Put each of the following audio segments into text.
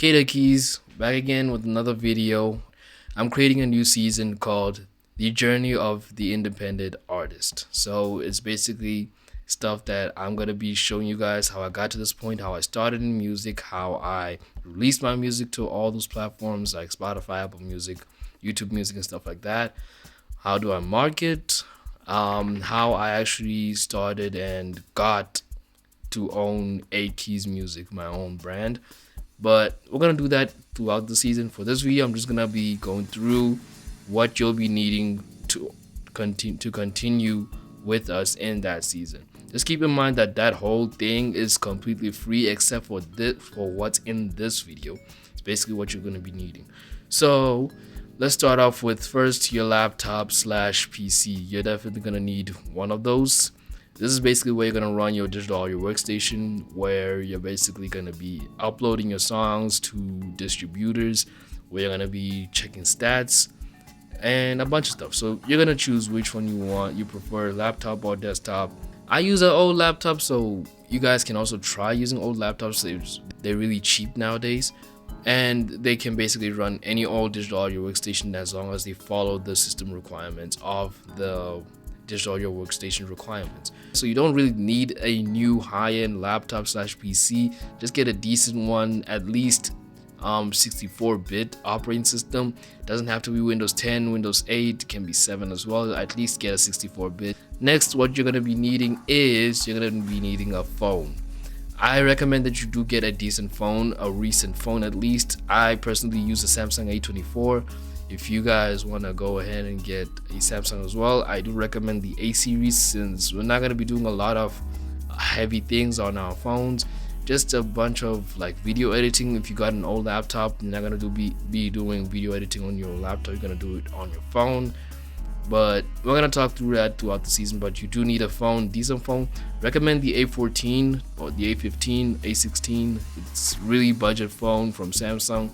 Kay Da Keyz back again with another video. I'm creating a new season called The Journey of the Independent Artist. So it's basically stuff that I'm going to be showing you guys how I got to this point, how I started in music, how I released my music to all those platforms like Spotify, Apple Music, YouTube Music and stuff like that. How do I market? How I actually started and got to own A Keyz Music, my own brand. But we're going to do that throughout the season. For this video, I'm just going to be going through what you'll be needing to continue with us in that season. Just keep in mind that that whole thing is completely free except for what's in this video. It's basically what you're going to be needing. So let's start off with first your laptop / PC. You're definitely going to need one of those. This is basically where you're going to run your digital audio workstation, where you're basically going to be uploading your songs to distributors, where you're going to be checking stats and a bunch of stuff. So you're going to choose which one you want. You prefer laptop or desktop. I use an old laptop, so you guys can also try using old laptops. They're really cheap nowadays, and they can basically run any old digital audio workstation as long as they follow the system requirements of the digital audio workstation requirements. So you don't really need a new high-end laptop / PC. Just get a decent one, at least 64-bit operating system. Doesn't have to be Windows 10, Windows 8, can be 7 as well. At least get a 64-bit. Next, what you're going to be needing is you're going to be needing a phone. I recommend that you do get a decent phone, a recent phone at least. I personally use a Samsung A24. If you guys want to go ahead and get a Samsung as well, I do recommend the A series, since we're not going to be doing a lot of heavy things on our phones. Just a bunch of like video editing. If you got an old laptop, you're not going to be doing video editing on your laptop. You're going to do it on your phone. But we're going to talk through that throughout the season. But you do need a phone, decent phone. Recommend the A14 or the A15, A16. It's really budget phone from Samsung,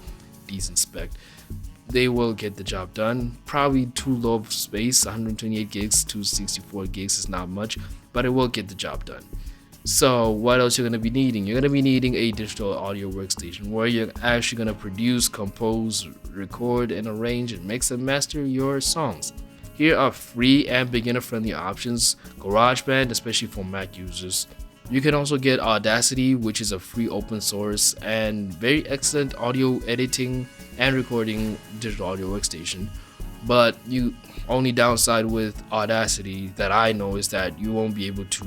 decent spec. They will get the job done. Probably too low of space, 128 gigs to 64 gigs is not much, but it will get the job done. So what else you're going to be needing? You're going to be needing a digital audio workstation where you're actually going to produce, compose, record, and arrange and mix and master your songs. Here are free and beginner-friendly options. GarageBand, especially for Mac users. You can also get Audacity, which is a free open source and very excellent audio editing and recording digital audio workstation. But you only downside with Audacity that I know is that you won't be able to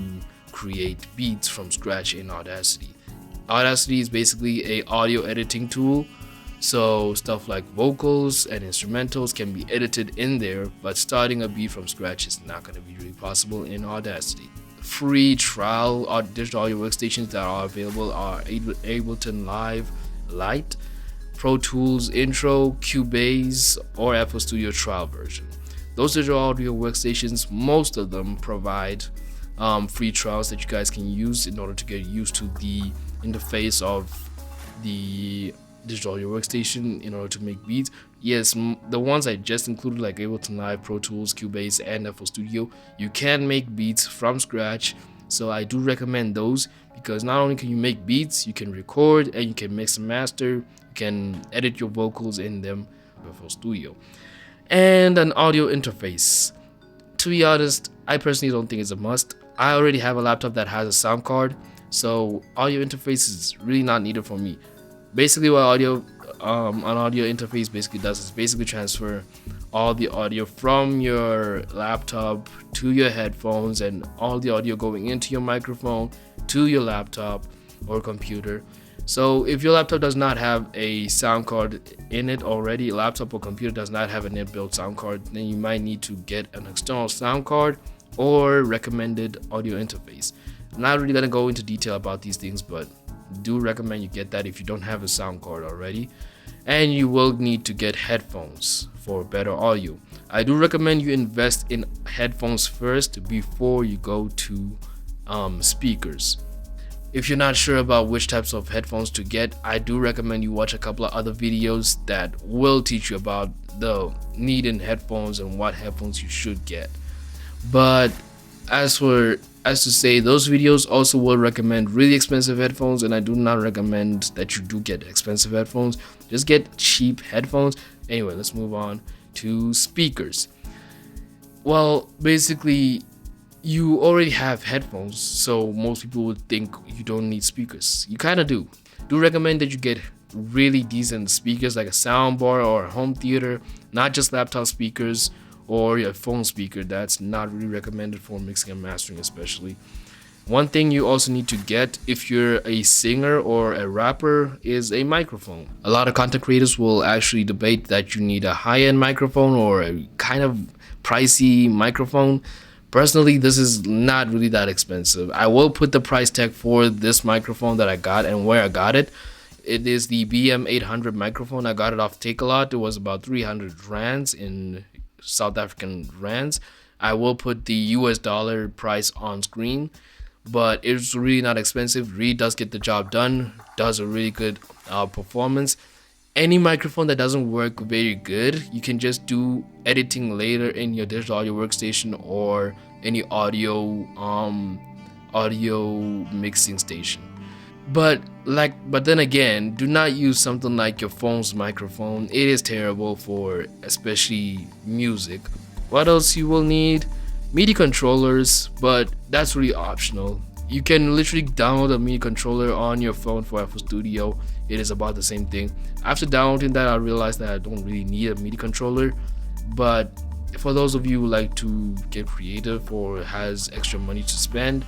create beats from scratch in Audacity. Audacity is basically an audio editing tool, so stuff like vocals and instrumentals can be edited in there, but starting a beat from scratch is not going to be really possible in Audacity. Free trial digital audio workstations that are available are Ableton Live Lite, Pro Tools Intro, Cubase, or FL Studio trial version. Those digital audio workstations, most of them provide free trials that you guys can use in order to get used to the interface of the digital audio workstation in order to make beats. Yes, the ones I just included like Ableton Live, Pro Tools, Cubase, and FL Studio, you can make beats from scratch. So I do recommend those because not only can you make beats, you can record and you can mix and master. You can edit your vocals in them with FL Studio. And an audio interface. To be honest, I personally don't think it's a must. I already have a laptop that has a sound card, so audio interface is really not needed for me. Basically, what an audio interface basically does is basically transfer all the audio from your laptop to your headphones, and all the audio going into your microphone to your laptop or computer. So if your laptop does not have a sound card in it already, laptop or computer does not have an inbuilt sound card, then you might need to get an external sound card or recommended audio interface. I'm not really going to go into detail about these things, but do recommend you get that if you don't have a sound card already. And you will need to get headphones for better audio. I do recommend you invest in headphones first before you go to speakers. If you're not sure about which types of headphones to get, I do recommend you watch a couple of other videos that will teach you about the need in headphones and what headphones you should get. But as for as to say, those videos also will recommend really expensive headphones, and I do not recommend that you do get expensive headphones. Just get cheap headphones. Anyway, let's move on to speakers. Well, basically, you already have headphones, so most people would think you don't need speakers. You kind of do. Do recommend that you get really decent speakers like a soundbar or a home theater, not just laptop speakers or your phone speaker. That's not really recommended for mixing and mastering, especially. One thing you also need to get if you're a singer or a rapper is a microphone. A lot of content creators will actually debate that you need a high-end microphone or a kind of pricey microphone. Personally, this is not really that expensive. I will put the price tag for this microphone that I got and where I got it. It is the BM800 microphone. I got it off Takealot. It was about 300 rands in South African rands. I will put the US dollar price on screen, but it's really not expensive. Really does get the job done. Does a really good performance. Any microphone that doesn't work very good, you can just do editing later in your digital audio workstation or any audio mixing station. But then again, do not use something like your phone's microphone. It is terrible for especially music. What else you will need? MIDI controllers, but that's really optional. You can literally download a MIDI controller on your phone for FL Studio. It is about the same thing. After downloading that, I realized that I don't really need a MIDI controller. But for those of you who like to get creative or has extra money to spend,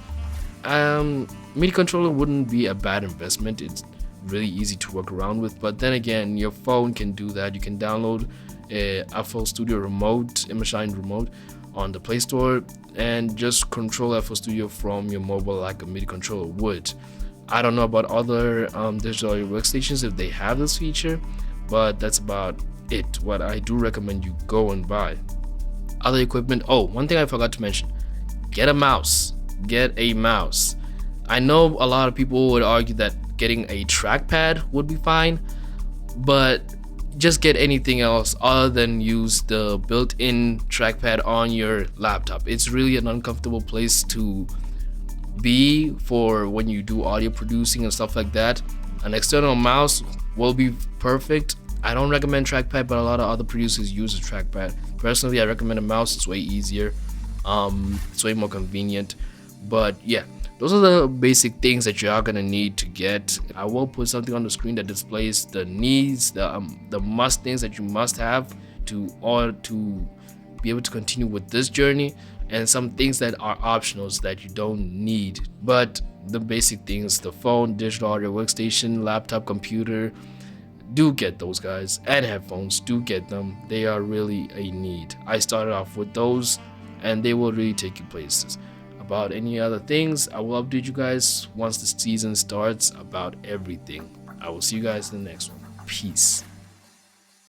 MIDI controller wouldn't be a bad investment. It's really easy to work around with. But then again, your phone can do that. You can download a FL Studio remote, Image remote, on the Play Store and just control FL Studio from your mobile like a MIDI controller would. I don't know about other digital audio workstations if they have this feature, but that's about it. What I do recommend you go and buy. Other equipment. Oh, one thing I forgot to mention: get a mouse. Get a mouse. I know a lot of people would argue that getting a trackpad would be fine, but just get anything else other than use the built-in trackpad on your laptop. It's really an uncomfortable place to be for when you do audio producing and stuff like that. An external mouse will be perfect. I don't recommend trackpad, but a lot of other producers use a trackpad. Personally, I recommend a mouse. It's way easier. It's way more convenient. But yeah, those are the basic things that you are gonna need to get. I will put something on the screen that displays the needs, the must things that you must have to be able to continue with this journey, and some things that are optionals that you don't need. But the basic things: the phone, digital audio workstation, laptop, computer, do get those, guys. And headphones, do get them. They are really a need. I started off with those, and they will really take you places. About any other things, I will update you guys once the season starts about everything. I will see you guys in the next one. Peace.